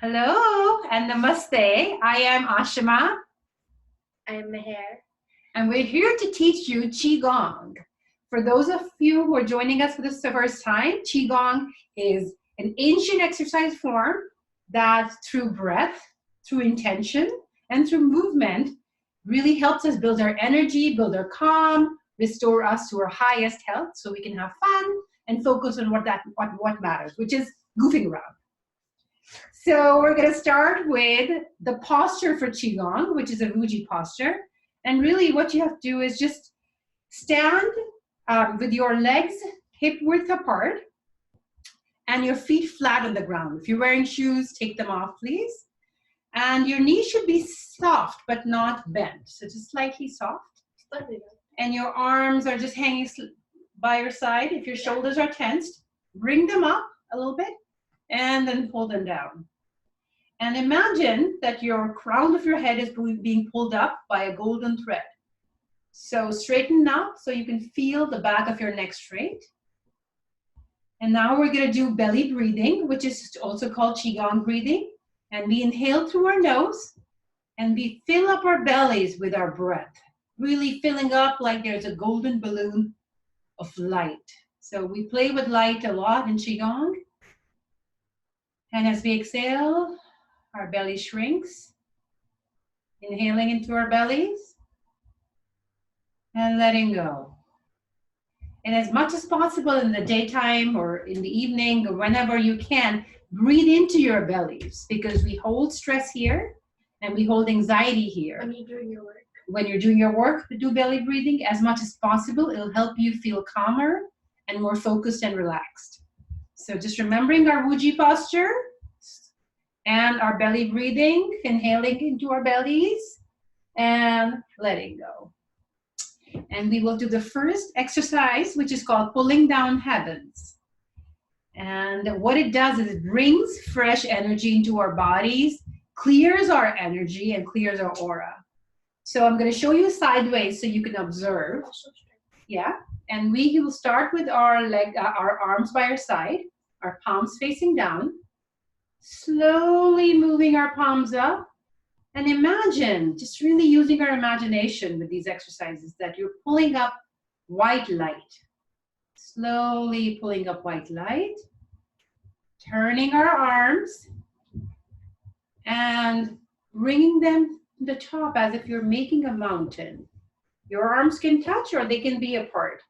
Hello and namaste. I am Ashima. I am Mehr. And we're here to teach you Qigong. For those of you who are joining us for the first time, Qigong is an ancient exercise form that through breath, through intention, and through movement really helps us build our energy, build our calm, restore us to our highest health so we can have fun and focus on what matters, which is goofing around. So we're going to start with the posture for Qigong, which is a Ruji posture. And really what you have to do is just stand with your legs hip width apart and your feet flat on the ground. If you're wearing shoes, take them off, please. And your knees should be soft, but not bent. So just slightly soft. And your arms are just hanging by your side. If your shoulders are tensed, bring them up a little bit and then pull them down. And imagine that your crown of your head is being pulled up by a golden thread. So straighten up so you can feel the back of your neck straight. And now we're going to do belly breathing, which is also called Qigong breathing. And we inhale through our nose and we fill up our bellies with our breath, really filling up like there's a golden balloon of light. So we play with light a lot in Qigong. And as we exhale, our belly shrinks, inhaling into our bellies and letting go. And as much as possible in the daytime or in the evening or whenever you can, breathe into your bellies because we hold stress here and we hold anxiety here. When you're doing your work. When you're doing your work, do belly breathing as much as possible. It'll help you feel calmer and more focused and relaxed. So just remembering our Wuji posture, and our belly breathing, inhaling into our bellies and letting go. And we will do the first exercise, which is called pulling down heavens. And what it does is it brings fresh energy into our bodies, clears our energy and clears our aura. So I'm going to show you sideways so you can observe. Yeah. And we will start with our arms by our side, our palms facing down. Slowly moving our palms up and imagine, just really using our imagination with these exercises, that you're pulling up white light. Slowly pulling up white light, turning our arms and bringing them to the top as if you're making a mountain. Your arms can touch or they can be apart.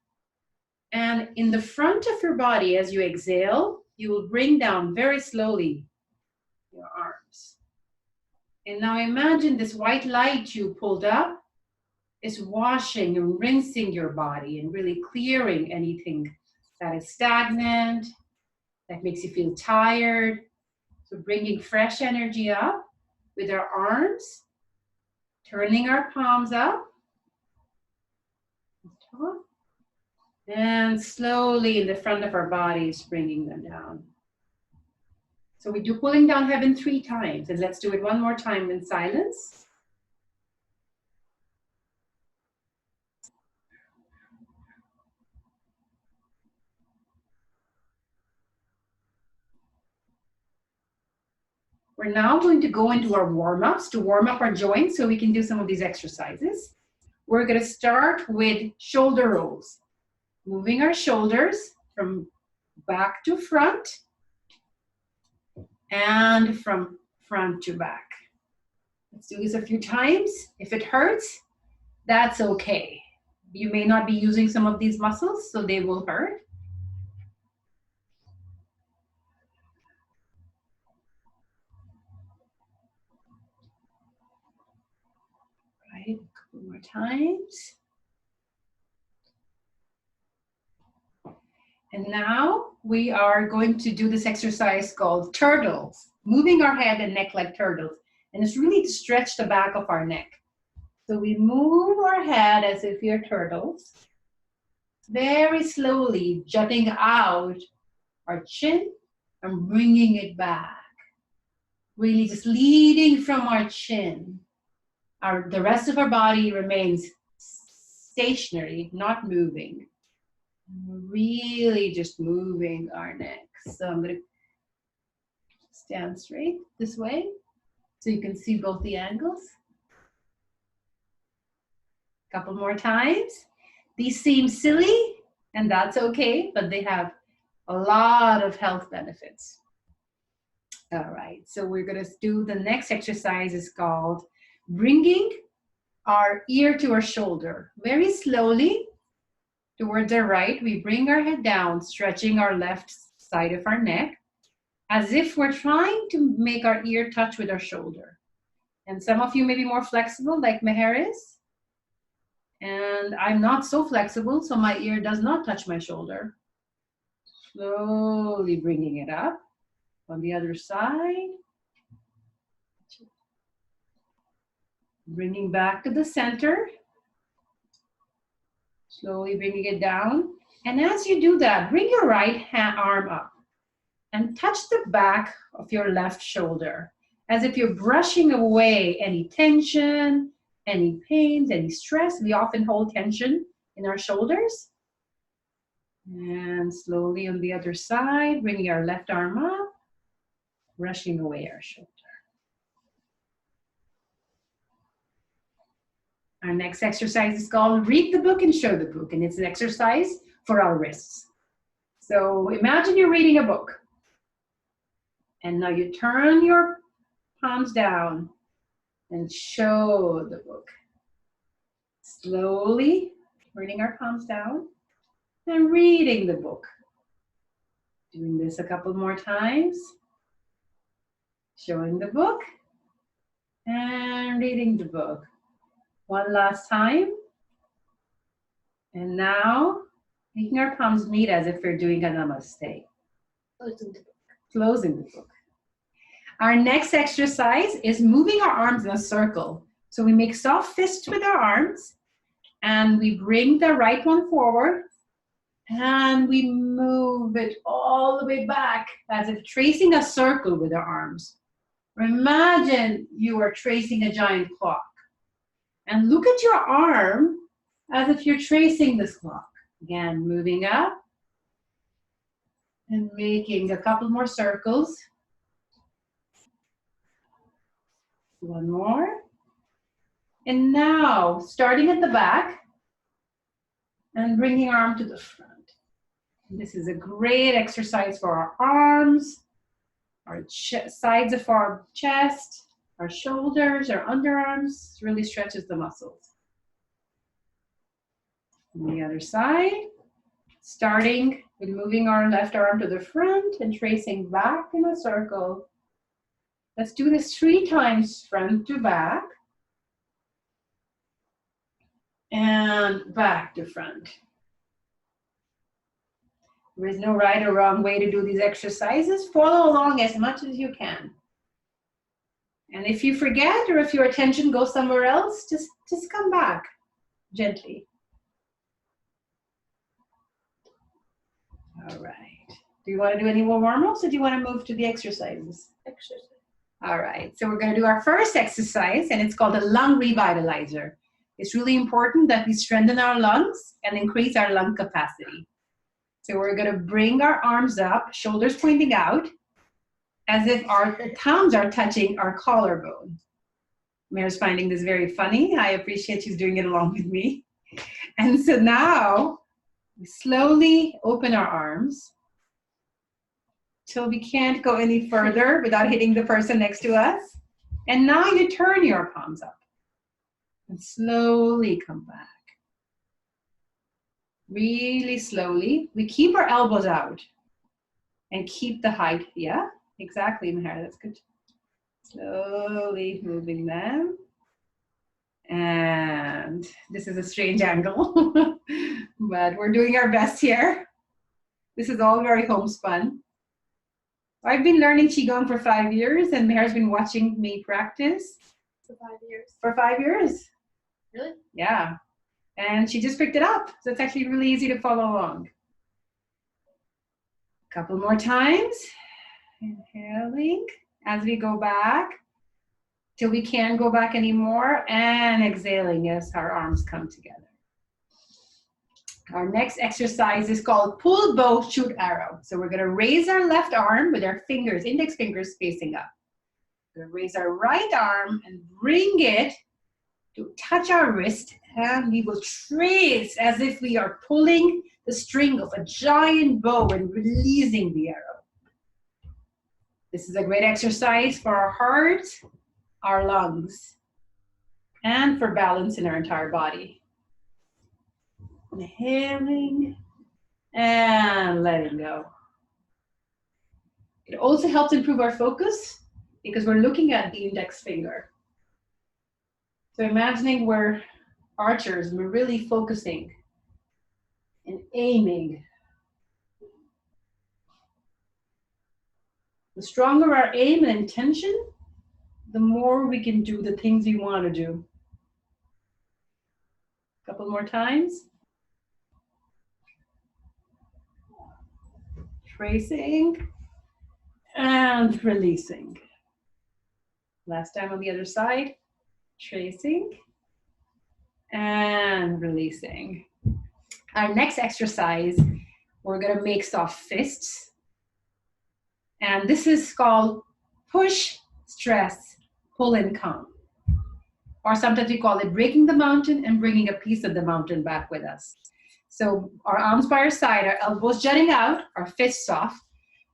And in the front of your body, as you exhale, you will bring down very slowly your arms. And now imagine this white light you pulled up is washing and rinsing your body and really clearing anything that is stagnant, that makes you feel tired. So bringing fresh energy up with our arms, turning our palms up, and slowly in the front of our bodies, bringing them down. So we do pulling down heaven 3 times, and let's do it one more time in silence. We're now going to go into our warm-ups to warm up our joints so we can do some of these exercises. We're going to start with shoulder rolls, moving our shoulders from back to front and from front to back. Let's do this a few times. If it hurts, that's okay. You may not be using some of these muscles, so they will hurt. Right, a couple more times. And now we are going to do this exercise called turtles, moving our head and neck like turtles. And it's really to stretch the back of our neck. So we move our head as if we're turtles, very slowly jutting out our chin and bringing it back. Really just leading from our chin. The rest of our body remains stationary, not moving. Really just moving our neck. So I'm going to Stand straight this way so you can see both the angles. Couple more times. These seem silly, and that's okay, but they have a lot of health benefits. All right, so we're gonna do the next exercise is called bringing our ear to our shoulder. Very slowly towards our right, we bring our head down, stretching our left side of our neck, as if we're trying to make our ear touch with our shoulder. And some of you may be more flexible, like Mehr is. And I'm not so flexible, so my ear does not touch my shoulder. Slowly bringing it up. On the other side. Bringing back to the center. Slowly bringing it down. And as you do that, bring your right arm up and touch the back of your left shoulder, as if you're brushing away any tension, any pains, any stress. We often hold tension in our shoulders. And slowly on the other side, bringing our left arm up, brushing away our shoulder. Our next exercise is called Read the Book and Show the Book, and it's an exercise for our wrists. So imagine you're reading a book, and now you turn your palms down and show the book. Slowly bringing our palms down and reading the book. Doing this a couple more times. Showing the book and reading the book. One last time. And now, making our palms meet as if we're doing a namaste. Closing the book. Closing the book. Our next exercise is moving our arms in a circle. So we make soft fists with our arms, and we bring the right one forward, and we move it all the way back as if tracing a circle with our arms. Imagine you are tracing a giant clock. And look at your arm as if you're tracing this clock. Again, moving up and making a couple more circles. One more. And now, starting at the back and bringing our arm to the front. This is a great exercise for our arms, our sides of our chest, our shoulders, our underarms. Really stretches the muscles. On the other side, starting with moving our left arm to the front and tracing back in a circle. Let's do this 3 times, front to back. And back to front. There is no right or wrong way to do these exercises. Follow along as much as you can. And if you forget or if your attention goes somewhere else, just come back gently. All right. Do you want to do any more warm-ups, or do you want to move to the exercises? Exercise. All right. So we're going to do our first exercise, and it's called a lung revitalizer. It's really important that we strengthen our lungs and increase our lung capacity. So we're going to bring our arms up, shoulders pointing out, as if our thumbs are touching our collarbone. Meher's finding this very funny. I appreciate she's doing it along with me. And so now, we slowly open our arms till we can't go any further without hitting the person next to us. And now you turn your palms up and slowly come back. Really slowly. We keep our elbows out and keep the height. Yeah, exactly, Mehr. That's good. Slowly moving them. And this is a strange angle, but we're doing our best here. This is all very homespun. I've been learning Qigong for 5 years, and Meher's been watching me practice. For 5 years. For 5 years. Really? Yeah. And she just picked it up. So it's actually really easy to follow along. A couple more times. Inhaling as we go back till we can't go back anymore, and exhaling as our arms come together. Our next exercise is called pull, bow, shoot, arrow. So we're going to raise our left arm with our fingers, index fingers facing up. We're going to raise our right arm and bring it to touch our wrist, and we will trace as if we are pulling the string of a giant bow and releasing the arrow. This is a great exercise for our heart, our lungs, and for balance in our entire body. Inhaling and letting go. It also helps improve our focus because we're looking at the index finger. So imagining we're archers and we're really focusing and aiming. The stronger our aim and intention, the more we can do the things we want to do. A couple more times. Tracing and releasing. Last time on the other side. Tracing and releasing. Our next exercise, we're going to make soft fists. And this is called push, stress, pull, and calm. Or sometimes we call it breaking the mountain and bringing a piece of the mountain back with us. So our arms by our side, our elbows jutting out, our fists soft.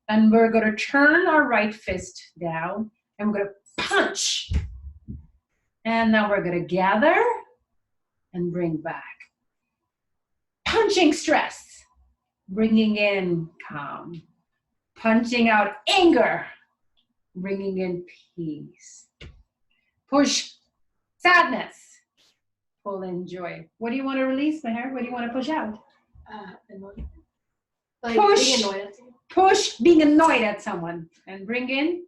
And we're going to turn our right fist down and we're going to punch. And now we're going to gather and bring back. Punching stress, bringing in calm. Punching out anger, bringing in peace. Push sadness, pull in joy. What do you want to release, Mehr? What do you want to push out? Annoyed. Like Push. being annoyed at someone. Push being annoyed at someone and bring in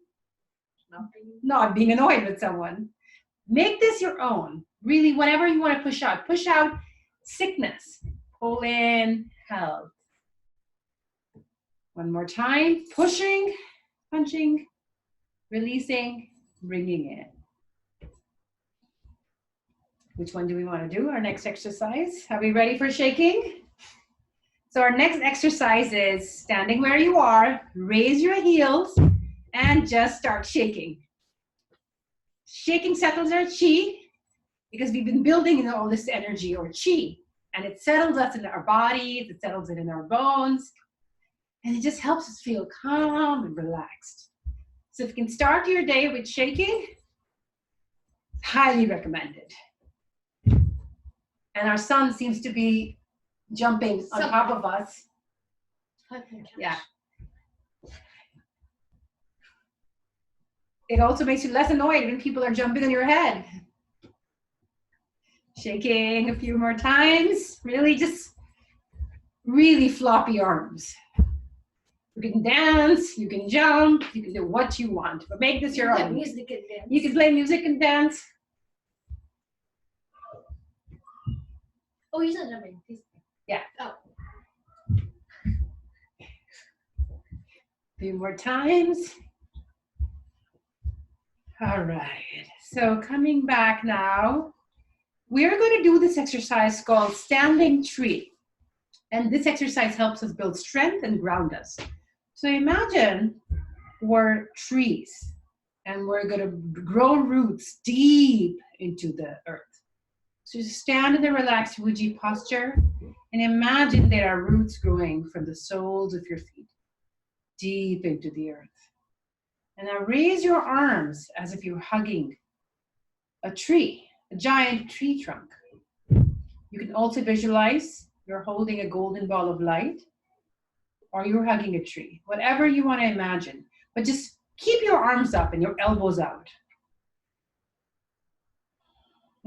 Not being annoyed with someone. Make this your own. Really, whatever you want to push out. Push out sickness. Pull in health. One more time. Pushing, punching, releasing, bringing in. Which one do we want to do? Our next exercise. Are we ready for shaking? So our next exercise is standing where you are, raise your heels, and just start shaking. Shaking settles our chi, because we've been building all this energy or chi, and it settles us in our bodies, it settles it in our bones, and it just helps us feel calm and relaxed. So if you can start your day with shaking, highly recommended. And our sun seems to be jumping on top of us. Yeah. It also makes you less annoyed when people are jumping on your head. Shaking a few more times. Really just really floppy arms. You can dance, you can jump, you can do what you want, but make this your own. Music and dance. You can play music and dance. Oh, you said jumping. Yeah. Oh. A few more times. All right, so coming back now, we're going to do this exercise called standing tree. And this exercise helps us build strength and ground us. So imagine we're trees and we're going to grow roots deep into the earth. So just stand in the relaxed Wuji posture and imagine there are roots growing from the soles of your feet deep into the earth. And now raise your arms as if you're hugging a tree, a giant tree trunk. You can also visualize you're holding a golden ball of light or you're hugging a tree, whatever you want to imagine. But just keep your arms up and your elbows out.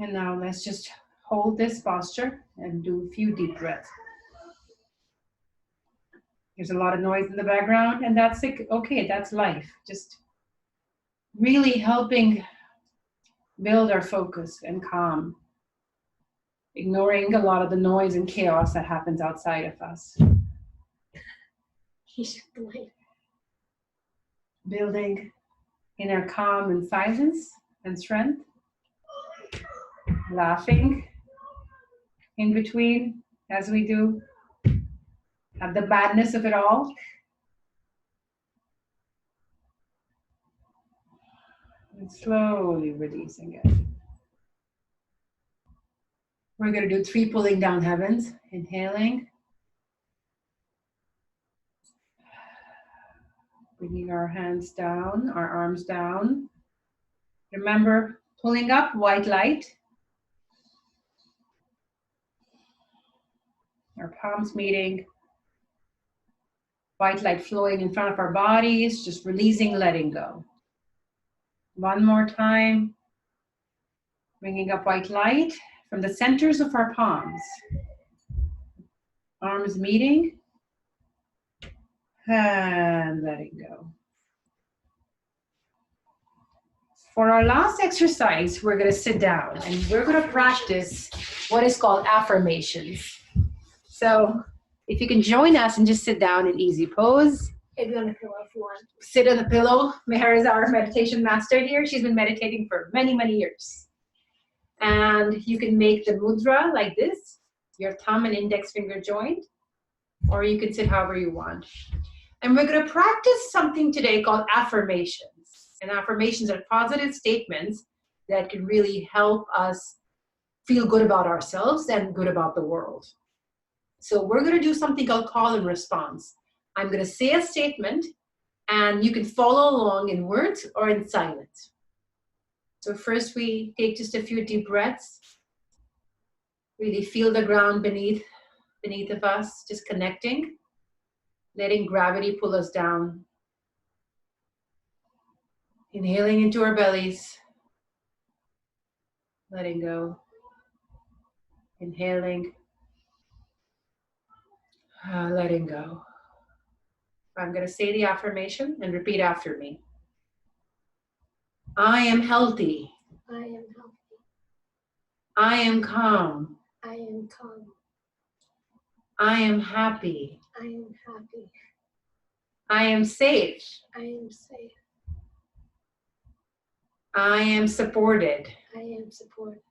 And now let's just hold this posture and do a few deep breaths. There's a lot of noise in the background, and that's okay, that's life. Just really helping build our focus and calm, ignoring a lot of the noise and chaos that happens outside of us. Building inner calm and silence and strength. Laughing in between as we do. Have the badness of it all. And slowly releasing it. We're going to do 3 pulling down heavens. Inhaling. Bringing our hands down, our arms down. Remember, pulling up, white light. Our palms meeting. White light flowing in front of our bodies, just releasing, letting go. One more time. Bringing up white light from the centers of our palms. Arms meeting. And letting go. For our last exercise, we're going to sit down and we're going to practice what is called affirmations. So if you can join us and just sit down in easy pose. Maybe on a pillow if you want. Sit on the pillow. Mehr is our meditation master here. She's been meditating for many, many years. And you can make the mudra like this, your thumb and index finger joined, or you can sit however you want. And we're going to practice something today called affirmations. And affirmations are positive statements that can really help us feel good about ourselves and good about the world. So we're going to do something called call and response. I'm going to say a statement, and you can follow along in words or in silence. So first we take just a few deep breaths. Really feel the ground beneath of us, just connecting, letting gravity pull us down. Inhaling into our bellies, letting go. Inhaling, letting go. I'm going to say the affirmation and repeat after me. I am healthy. I am healthy. I am calm. I am calm. I am happy. I am happy. I am safe. I am safe. I am supported. I am supported.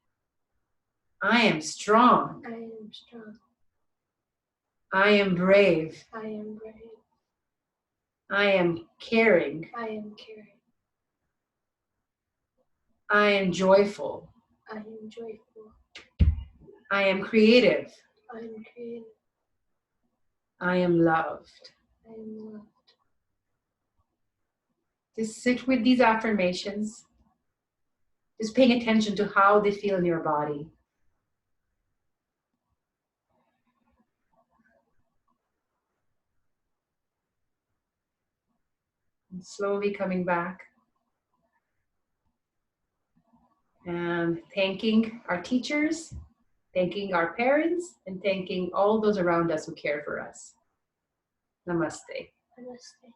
I am strong. I am strong. I am brave. I am brave. I am caring. I am caring. I am joyful. I am joyful. I am creative. I am creative. I am loved. I am loved. Just sit with these affirmations. Just paying attention to how they feel in your body. And slowly coming back. And thanking our teachers, thanking our parents, and thanking all those around us who care for us. Namaste. Namaste.